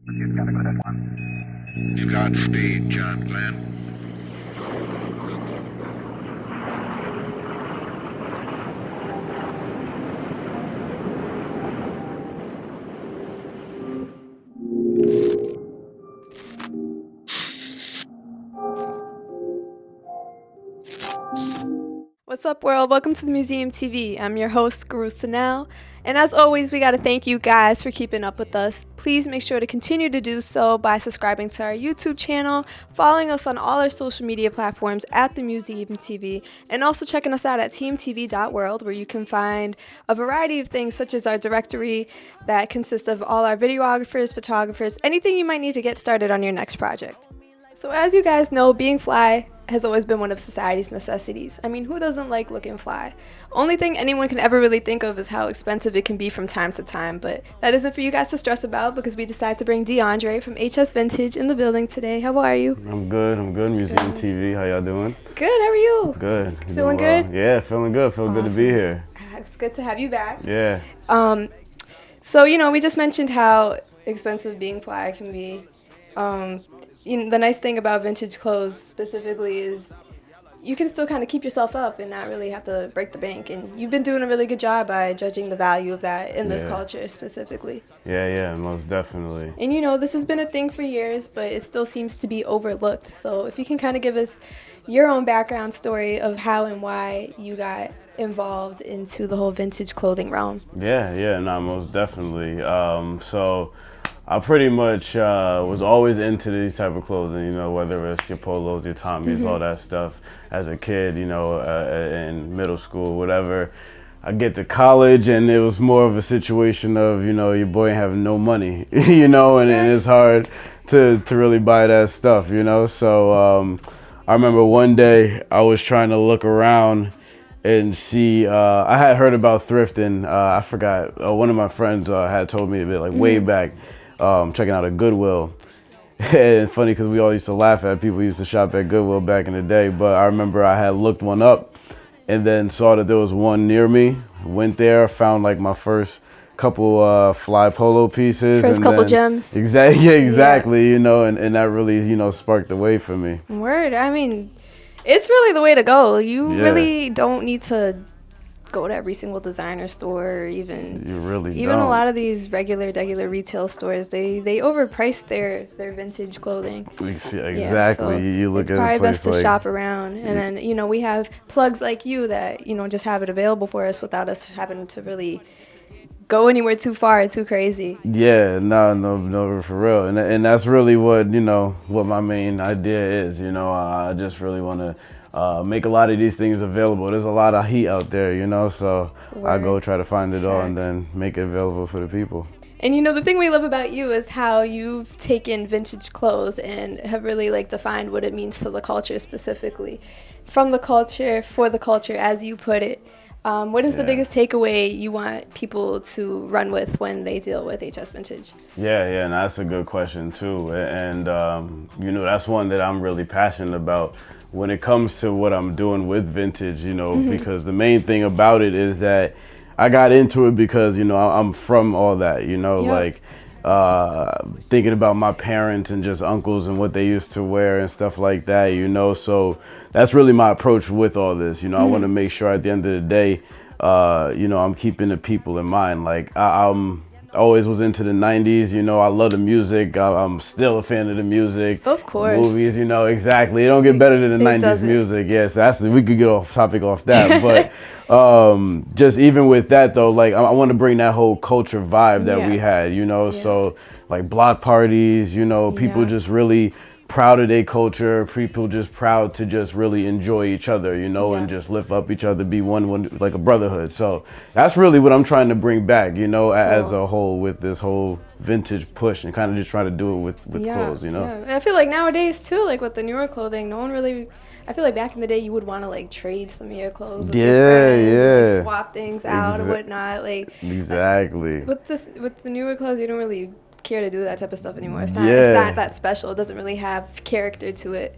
Godspeed, John Glenn. What's up, world? Welcome to the Museum TV. I'm your host, Sanaal, and as always, we got to thank you guys for keeping up with us. Please make sure to continue to do so by subscribing to our YouTube channel, following us on all our social media platforms at the Museum TV, and also checking us out at TMTV.world, where you can find a variety of things such as our directory that consists of all our videographers, photographers, anything you might need to get started on your next project. So as you guys know, being fly has always been one of society's necessities. I mean, who doesn't like looking fly? Only thing anyone can ever really think of is how expensive it can be from time to time, but that isn't for you guys to stress about because we decided to bring DeAndre from HS Vintage in the building today. How are you? I'm good. Museum TV, how y'all doing? Good, how are you? Good. Feeling good? Yeah, feeling good. Feel good to be here. It's good to have you back. Yeah. So, we just mentioned how expensive being fly can be. The nice thing about vintage clothes specifically is you can still kind of keep yourself up and not really have to break the bank. And you've been doing a really good job by judging the value of that in this culture specifically. Yeah, most definitely. And this has been a thing for years, but it still seems to be overlooked. So if you can kind of give us your own background story of how and why you got involved into the whole vintage clothing realm. Yeah, most definitely. So I pretty much was always into these type of clothing, whether it's your polos, your Tommies, all that stuff. As a kid, in middle school, whatever. I get to college and it was more of a situation of, your boy having no money, and it's hard to really buy that stuff, So I remember one day I was trying to look around and see, I had heard about thrifting. I forgot, one of my friends had told me a bit, way back, checking out a Goodwill. And funny because we all used to laugh at people who used to shop at Goodwill back in the day. But I remember I had looked one up and then saw that there was one near me. Went there, found my first couple fly polo pieces. First couple gems. Exactly. And that really, sparked the way for me. Word. I mean, it's really the way to go. You really don't need to go to every single designer store or even a lot of these regular retail stores. They overprice their vintage clothing. Exactly. So you look it's at probably a place best to shop around, and then we have plugs like you that just have it available for us without us having to really go anywhere too far or too crazy. Yeah, no, for real, and that's really what what my main idea is. I just really want to make a lot of these things available. There's a lot of heat out there, so Word. I go try to find it all and then make it available for the people. And the thing we love about you is how you've taken vintage clothes and have really defined what it means to the culture specifically. From the culture, for the culture, as you put it. What is the biggest takeaway you want people to run with when they deal with HS Vintage? Yeah, and that's a good question too. And that's one that I'm really passionate about when it comes to what I'm doing with vintage, because the main thing about it is that I got into it because, I'm from all that, thinking about my parents and just uncles and what they used to wear and stuff like that, so that's really my approach with all this. I want to make sure at the end of the day, I'm keeping the people in mind. I'm always was into the 90s, I love the music. I'm still a fan of the music. Of course. Movies, exactly. It don't get better than the 90s music. Yes, we could get off topic off that. But just even with that though, I want to bring that whole culture vibe that we had, so block parties, people just really proud of their culture, people just proud to just really enjoy each other, and just lift up each other, be one like a brotherhood. So that's really what I'm trying to bring back, as a whole with this whole vintage push and kind of just try to do it with clothes, Yeah. I feel like nowadays too, with the newer clothing, no one really, I feel like back in the day you would want to trade some of your clothes with your friends, and, swap things out and whatnot. Exactly. With the newer clothes, you don't really care to do that type of stuff anymore. It's not that special. It doesn't really have character to it.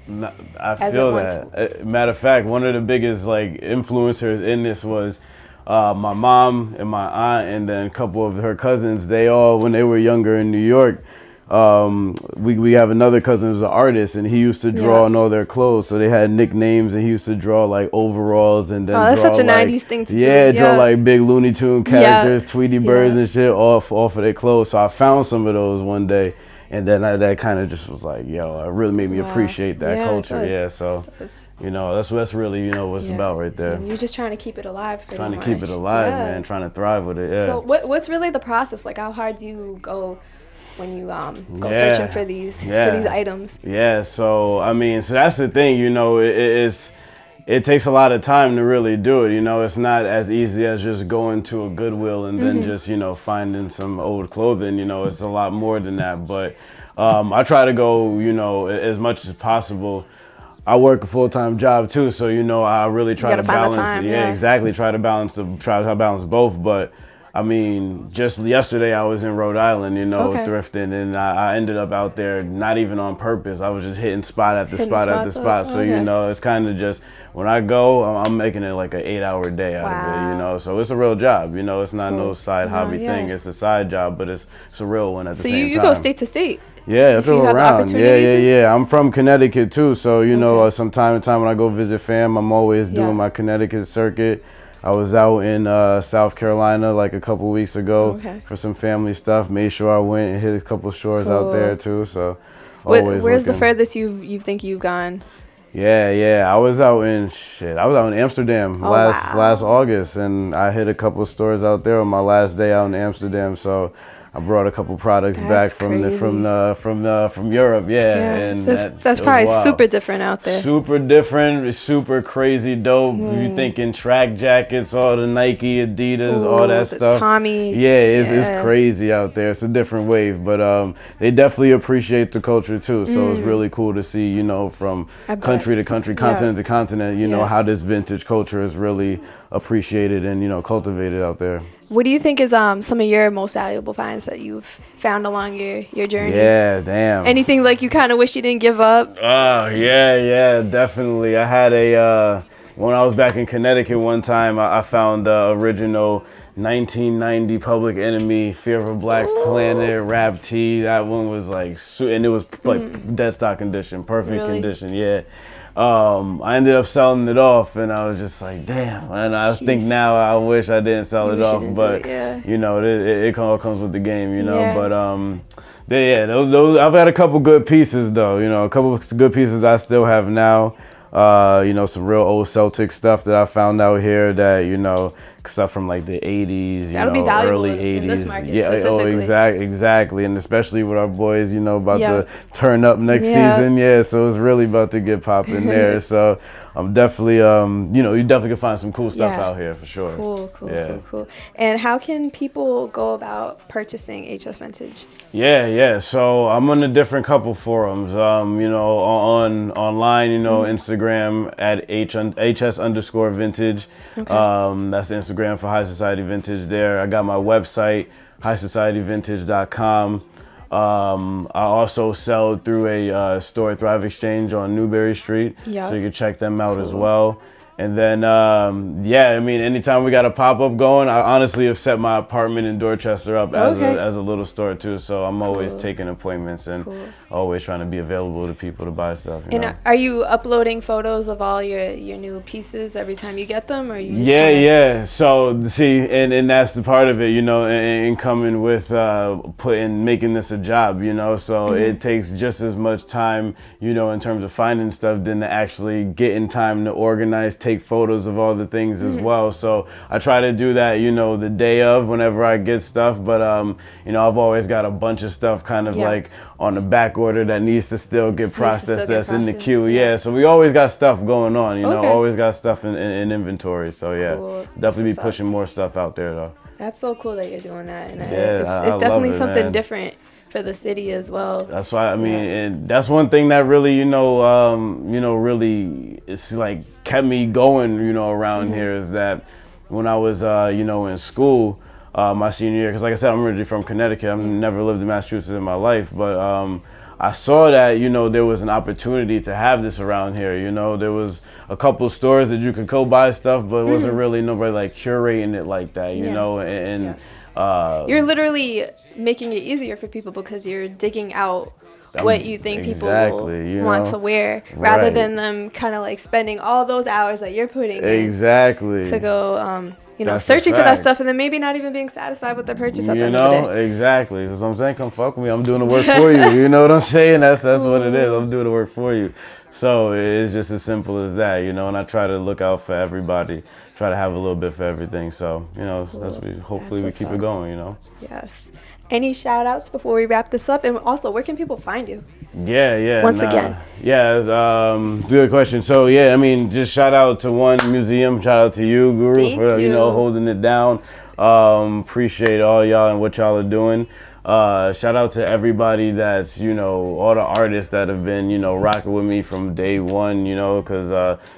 I feel that. Matter of fact, one of the biggest influencers in this was my mom and my aunt, and then a couple of her cousins. They all, when they were younger in New York, we have another cousin who's an artist, and he used to draw on all their clothes. So they had nicknames, and he used to draw like overalls, and then that's draw such a like, 90s thing to do. yeah, draw like big Looney Tune characters, Tweety Birds and shit off of their clothes. So I found some of those one day. And then that kind of just was like, yo, it really made me appreciate that culture. Yeah, so, you know, that's really, you know, what it's about right there. And you're just trying to keep it alive. Trying to keep it alive, man. Trying to thrive with it, So what's really the process? Like, how hard do you go when you go searching for these items? Yeah, so, I mean, so that's the thing, you know, it takes a lot of time to really do it. You know, it's not as easy as just going to a Goodwill and then just, you know, finding some old clothing. You know, it's a lot more than that. But I try to go, you know, as much as possible. I work a full-time job too, so you know, I really try to balance it. Yeah, exactly. Try to balance both. But I mean, just yesterday I was in Rhode Island, you know, thrifting, and I ended up out there not even on purpose. I was just hitting spot after spot after spot. So you know, it's kind of just when I go, I'm making it like an 8-hour day out of it, you know. So it's a real job, you know. It's not no side hobby thing. It's a side job, but it's a real one at the same time. So you go state to state. Yeah, it's all around. Yeah. I'm from Connecticut too, so you know, some time to time when I go visit fam, I'm always doing my Connecticut circuit. I was out in South Carolina like a couple weeks ago for some family stuff. Made sure I went and hit a couple stores out there too. So, where's the furthest you think you've gone? Yeah. I was out in Amsterdam last August, and I hit a couple of stores out there on my last day out in Amsterdam. So I brought a couple products back from Europe, and that's probably super different out there. Super different, super crazy dope. You thinking track jackets, all the Nike, Adidas, all that stuff. Tommy. It's crazy out there. It's a different wave, but they definitely appreciate the culture too. So it's really cool to see, you know, from country to country, continent to continent, you know, how this vintage culture is really appreciated and, you know, cultivated out there. What do you think is some of your most valuable finds that you've found along your journey? Yeah, damn. Anything like you kind of wish you didn't give up? Oh, yeah, definitely. I had when I was back in Connecticut one time, I found the original 1990 Public Enemy Fear of a Black Planet rap tee. That one was like, and it was like dead stock condition, perfect condition, I ended up selling it off, and I was just like, damn. And I think now I wish I didn't sell it off, but you know, it all comes with the game, you know. But those I've had a couple good pieces though, you know, a couple of good pieces I still have now. You know, some real old Celtic stuff that I found out here that, you know, stuff from like the 80s, early 80s. In this market exactly. And especially with our boys, you know, about to turn up next season. So it's really about to get popping there. So I'm definitely, you know, you definitely can find some cool stuff out here for sure. Cool. And how can people go about purchasing HS Vintage? So I'm on a different couple forums, you know, online, you know, Instagram at HS_vintage. That's the Instagram for High Society Vintage there. I got my website, highsocietyvintage.com. I also sell through a store, Thrive Exchange on Newberry Street, so you can check them out as well. And then, I mean, anytime we got a pop-up going, I honestly have set my apartment in Dorchester up as a little store too. So I'm always taking appointments and always trying to be available to people to buy stuff. You know? Are you uploading photos of all your new pieces every time you get them, or you just So see, and that's the part of it, you know, and coming with making this a job, you know. So it takes just as much time, you know, in terms of finding stuff than to actually getting time to organize, take photos of all the things as well. So I try to do that, you know, the day of whenever I get stuff. But you know, I've always got a bunch of stuff kind of like on the back order that needs to still get processed, that's in the queue. So we always got stuff going on, you know, always got stuff in inventory. So definitely be pushing more stuff out there though. That's so cool that you're doing that, and it's definitely something different for the city as well. That's why, I mean, and that's one thing that really, you know, really, it's like kept me going, you know, around here, is that when I was, you know, in school, my senior year, because like I said, I'm originally from Connecticut. I've never lived in Massachusetts in my life, but I saw that, you know, there was an opportunity to have this around here. You know, there was a couple stores that you could go buy stuff, but it wasn't really nobody like curating it like that, you know, and You're literally making it easier for people because you're digging out what you think people will want to wear, rather than them kind of like spending all those hours that you're putting in to go searching for that stuff and then maybe not even being satisfied with their purchase at the end of the day. Exactly. That's what I'm saying. Come fuck with me. I'm doing the work for you. You know what I'm saying? That's what it is. I'm doing the work for you. So it's just as simple as that, you know, and I try to look out for everybody, try to have a little bit for everything. So, you know, hopefully we keep it going, you know. Yes. Any shout outs before we wrap this up? And also, where can people find you? Once again. Good question. So yeah, I mean, just shout out to One Museum, shout out to you, Guru, for you know, holding it down. Appreciate all y'all and what y'all are doing. Shout out to everybody that's, you know, all the artists that have been, you know, rocking with me from day one, you know, because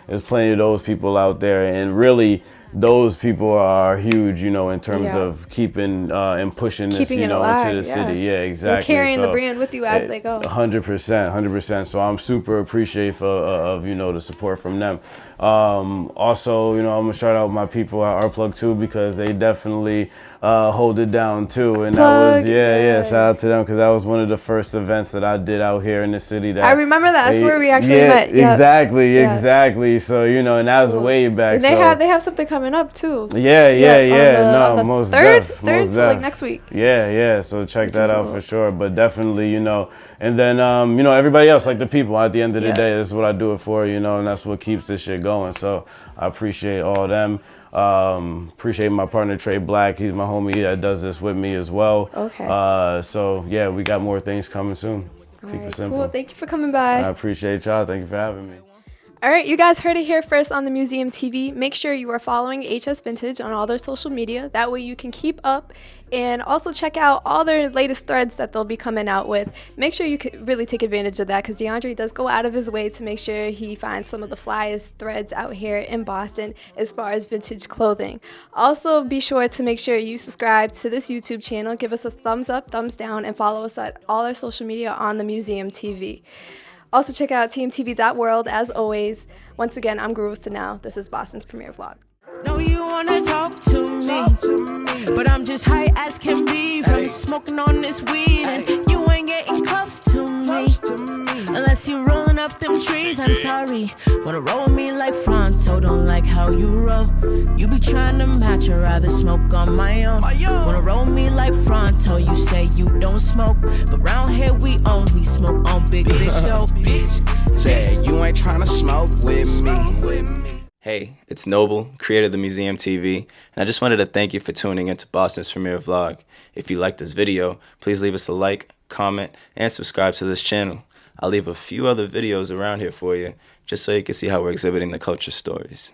there's plenty of those people out there, and really those people are huge, you know, in terms of keeping and pushing this, you know, into the city. Yeah, exactly. They're carrying the brand with you as they go. 100%. So I'm super appreciative of you know, the support from them. Also, you know, I'm gonna shout out my people at Art Plug too, because they definitely hold it down too, and that was shout out to them, because that was one of the first events that I did out here in the city. That I remember that. That's where we actually met. Exactly. So, you know, and that was way back. And they have something coming up too. On the third, so like next week. So check that out for sure. But definitely, you know, and then you know, everybody else, like the people. At the end of the day, this is what I do it for, you know, and that's what keeps this shit going. So I appreciate all them. Appreciate my partner Trey Black. He's my homie that does this with me as well. So yeah, we got more things coming soon. Keep it simple. Cool. Thank you for coming by. I appreciate y'all. Thank you for having me. All right, you guys heard it here first on the Museum TV. Make sure you are following HS Vintage on all their social media. That way you can keep up, and also check out all their latest threads that they'll be coming out with. Make sure you can really take advantage of that, because DeAndre does go out of his way to make sure he finds some of the flyest threads out here in Boston as far as vintage clothing. Also, be sure to make sure you subscribe to this YouTube channel, give us a thumbs up, thumbs down, and follow us at all our social media on the Museum TV. Also, check out TMTV.world as always. Once again, I'm Guru Sanaal. This is Boston's premiere vlog. No, you wanna talk to me, but I'm just high as can be from smoking on this weed, and you ain't getting close to me unless you're rolling up them trees. I'm sorry, wanna roll with me like Fronto, don't like how you roll. You be trying to match, I'd rather smoke on my own. Wanna roll me like Fronto, you say you don't smoke, but round here we only smoke on big bitch dope. Say you ain't trying to smoke with me. Hey, it's Noble, creator of the Museum TV, and I just wanted to thank you for tuning into Boston's premiere vlog. If you liked this video, please leave us a like, comment, and subscribe to this channel. I'll leave a few other videos around here for you, just so you can see how we're exhibiting the culture stories.